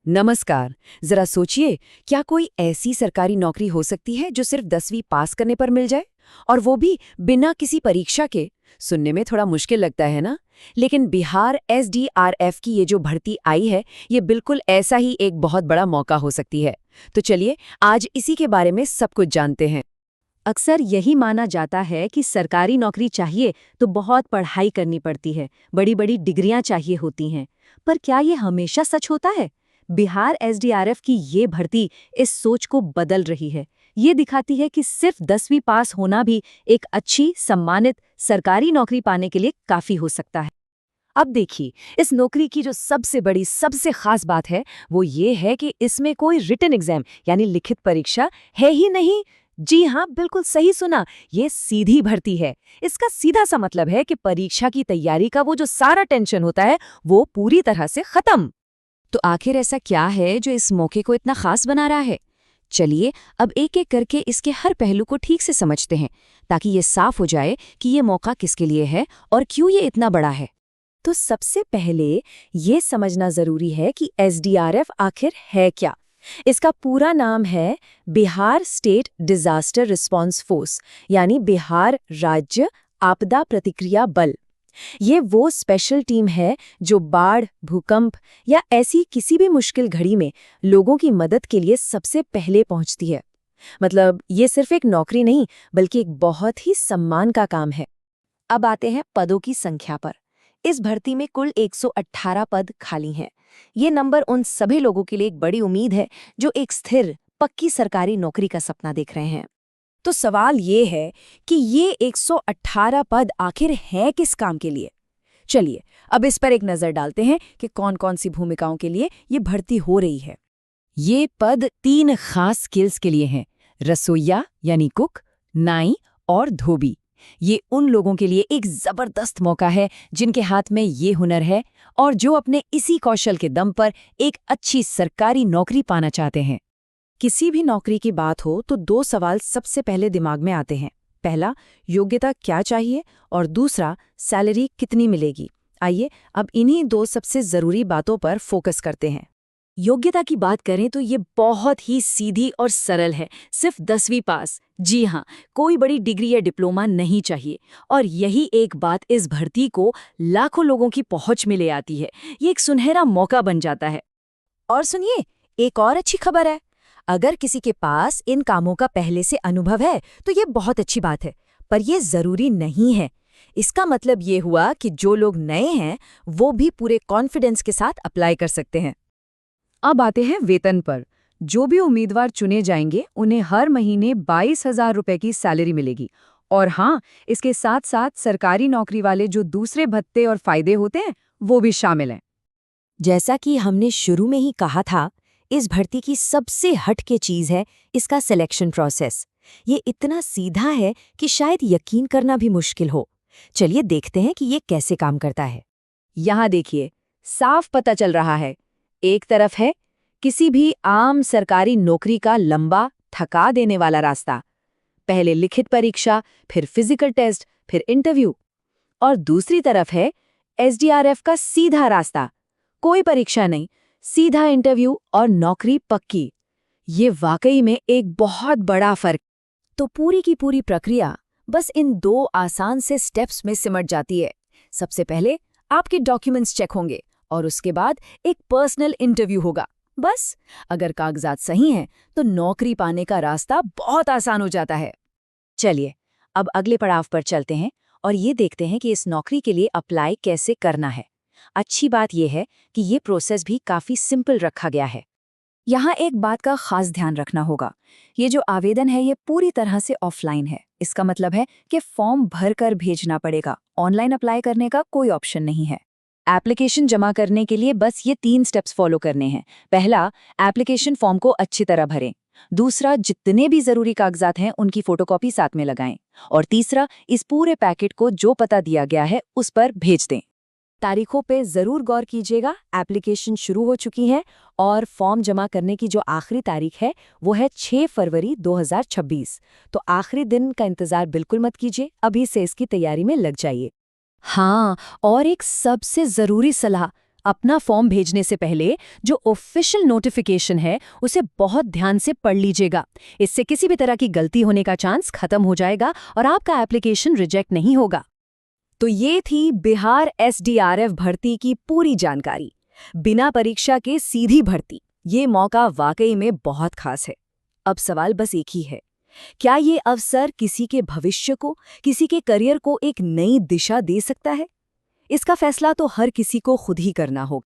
नमस्कार। जरा सोचिए, क्या कोई ऐसी सरकारी नौकरी हो सकती है जो सिर्फ 10वीं पास करने पर मिल जाए, और वो भी बिना किसी परीक्षा के? सुनने में थोड़ा मुश्किल लगता है ना? लेकिन बिहार एसडीआरएफ की ये जो भर्ती आई है, ये बिल्कुल ऐसा ही एक बहुत बड़ा मौका हो सकती है। तो चलिए आज इसी के बारे में सब कुछ जानते हैं। अक्सर यही माना जाता है कि सरकारी नौकरी चाहिए तो बहुत पढ़ाई करनी पड़ती है, बड़ी बड़ी डिग्रियां चाहिए होती हैं। पर क्या ये हमेशा सच होता है? बिहार एसडीआरएफ की ये भर्ती इस सोच को बदल रही है। ये दिखाती है कि सिर्फ 10वीं पास होना भी एक अच्छी, सम्मानित सरकारी नौकरी पाने के लिए काफी हो सकता है। अब देखिए, इस नौकरी की जो सबसे बड़ी, सबसे खास बात है, वो ये है कि इसमें कोई रिटन एग्जाम यानी लिखित परीक्षा है ही नहीं। जी हाँ, बिल्कुल सही सुना, ये सीधी भर्ती है। इसका सीधा सा मतलब है कि परीक्षा की तैयारी का वो जो सारा टेंशन होता है, वो पूरी तरह से खत्म। तो आखिर ऐसा क्या है जो इस मौके को इतना खास बना रहा है? चलिए अब एक एक करके इसके हर पहलू को ठीक से समझते हैं, ताकि ये साफ हो जाए कि ये मौका किसके लिए है और क्यों ये इतना बड़ा है। तो सबसे पहले ये समझना जरूरी है कि एसडीआरएफ आखिर है क्या। इसका पूरा नाम है Bihar state disaster response force, यानी बिहार राज्य आपदा प्रतिक्रिया बल। ये वो स्पेशल टीम है जो बाढ़, भूकंप या ऐसी किसी भी मुश्किल घड़ी में लोगों की मदद के लिए सबसे पहले पहुंचती है। मतलब ये सिर्फ एक नौकरी नहीं, बल्कि एक बहुत ही सम्मान का काम है। अब आते हैं पदों की संख्या पर। इस भर्ती में कुल 118 पद खाली हैं। ये नंबर उन सभी लोगों के लिए एक बड़ी उम्मीद है जो एक स्थिर, पक्की सरकारी नौकरी का सपना देख रहे हैं। तो सवाल ये है कि ये 118 पद आखिर हैं किस काम के लिए? चलिए अब इस पर एक नजर डालते हैं कि कौन कौन सी भूमिकाओं के लिए ये भर्ती हो रही है। ये पद 3 खास स्किल्स के लिए हैं: रसोइया यानी कुक, नाई और धोबी। ये उन लोगों के लिए एक जबरदस्त मौका है जिनके हाथ में ये हुनर है और जो अपने इसी कौशल के दम पर एक अच्छी सरकारी नौकरी पाना चाहते हैं। किसी भी नौकरी की बात हो तो 2 सवाल सबसे पहले दिमाग में आते हैं। पहला, योग्यता क्या चाहिए, और दूसरा, सैलरी कितनी मिलेगी। आइए अब इन्हीं 2 सबसे जरूरी बातों पर फोकस करते हैं। योग्यता की बात करें तो ये बहुत ही सीधी और सरल है, सिर्फ 10वीं पास। जी हाँ, कोई बड़ी डिग्री या डिप्लोमा नहीं चाहिए। और यही एक बात इस भर्ती को लाखों लोगों की पहुंच में ले आती है। ये एक सुनहरा मौका बन जाता है। और सुनिए, एक और अच्छी खबर है। अगर किसी के पास इन कामों का पहले से अनुभव है तो ये बहुत अच्छी बात है, पर ये जरूरी नहीं है। इसका मतलब ये हुआ कि जो लोग नए हैं वो भी पूरे कॉन्फिडेंस के साथ अप्लाई कर सकते हैं। अब आते हैं वेतन पर। जो भी उम्मीदवार चुने जाएंगे उन्हें हर महीने 22,000 रुपए की सैलरी मिलेगी। और हाँ, इसके साथ साथ सरकारी नौकरी वाले जो दूसरे भत्ते और फायदे होते हैं वो भी शामिल हैं। जैसा कि हमने शुरू में ही कहा था, इस भर्ती की सबसे हटके चीज है इसका सिलेक्शन प्रोसेस। ये इतना सीधा है कि शायद यकीन करना भी मुश्किल हो। चलिए देखते हैं कि ये कैसे काम करता है। यहाँ देखिए, साफ पता चल रहा है। एक तरफ है किसी भी आम सरकारी नौकरी का लंबा, थका देने वाला रास्ता। पहले लिखित परीक्षा, फिर फिजिकल टेस्ट, फिर इंटरव्यू। और दूसरी तरफ है एसडीआरएफ का सीधा रास्ता। कोई परीक्षा नहीं, सीधा इंटरव्यू और नौकरी पक्की। ये वाकई में एक बहुत बड़ा फर्क। तो पूरी की पूरी प्रक्रिया बस इन 2 आसान से स्टेप्स में सिमट जाती है। सबसे पहले आपके डॉक्यूमेंट्स चेक होंगे और उसके बाद एक पर्सनल इंटरव्यू होगा। बस अगर कागजात सही हैं तो नौकरी पाने का रास्ता बहुत आसान हो जाता है। चलिए अब अगले पड़ाव पर चलते हैं और ये देखते हैं कि इस नौकरी के लिए अप्लाई कैसे करना है। अच्छी बात यह है कि ये प्रोसेस भी काफी सिंपल रखा गया है। यहाँ एक बात का खास ध्यान रखना होगा। ये जो आवेदन है ये पूरी तरह से ऑफलाइन है। इसका मतलब है कि फॉर्म भरकर भेजना पड़ेगा। ऑनलाइन अप्लाई करने का कोई ऑप्शन नहीं है। एप्लीकेशन जमा करने के लिए बस ये 3 स्टेप्स फॉलो करने हैं। पहला, एप्लीकेशन फॉर्म को अच्छी तरह भरें। दूसरा, जितने भी जरूरी कागजात हैं उनकी फोटोकॉपी साथ में लगाएं। और तीसरा, इस पूरे पैकेट को जो पता दिया गया है उस पर भेज दें। तारीखों पे जरूर गौर कीजिएगा। एप्लीकेशन शुरू हो चुकी है और फॉर्म जमा करने की जो आखिरी तारीख है वो है 6 फरवरी 2026। तो आखिरी दिन का इंतजार बिल्कुल मत कीजिए, अभी से इसकी तैयारी में लग जाइए। हाँ, और एक सबसे जरूरी सलाह, अपना फॉर्म भेजने से पहले जो ऑफिशियल नोटिफिकेशन है उसे बहुत ध्यान से पढ़ लीजिएगा। इससे किसी भी तरह की गलती होने का चांस खत्म हो जाएगा और आपका एप्लीकेशन रिजेक्ट नहीं होगा। तो ये थी बिहार एसडीआरएफ भर्ती की पूरी जानकारी। बिना परीक्षा के सीधी भर्ती, ये मौका वाकई में बहुत खास है। अब सवाल बस एक ही है, क्या ये अवसर किसी के भविष्य को, किसी के करियर को एक नई दिशा दे सकता है? इसका फैसला तो हर किसी को खुद ही करना होगा।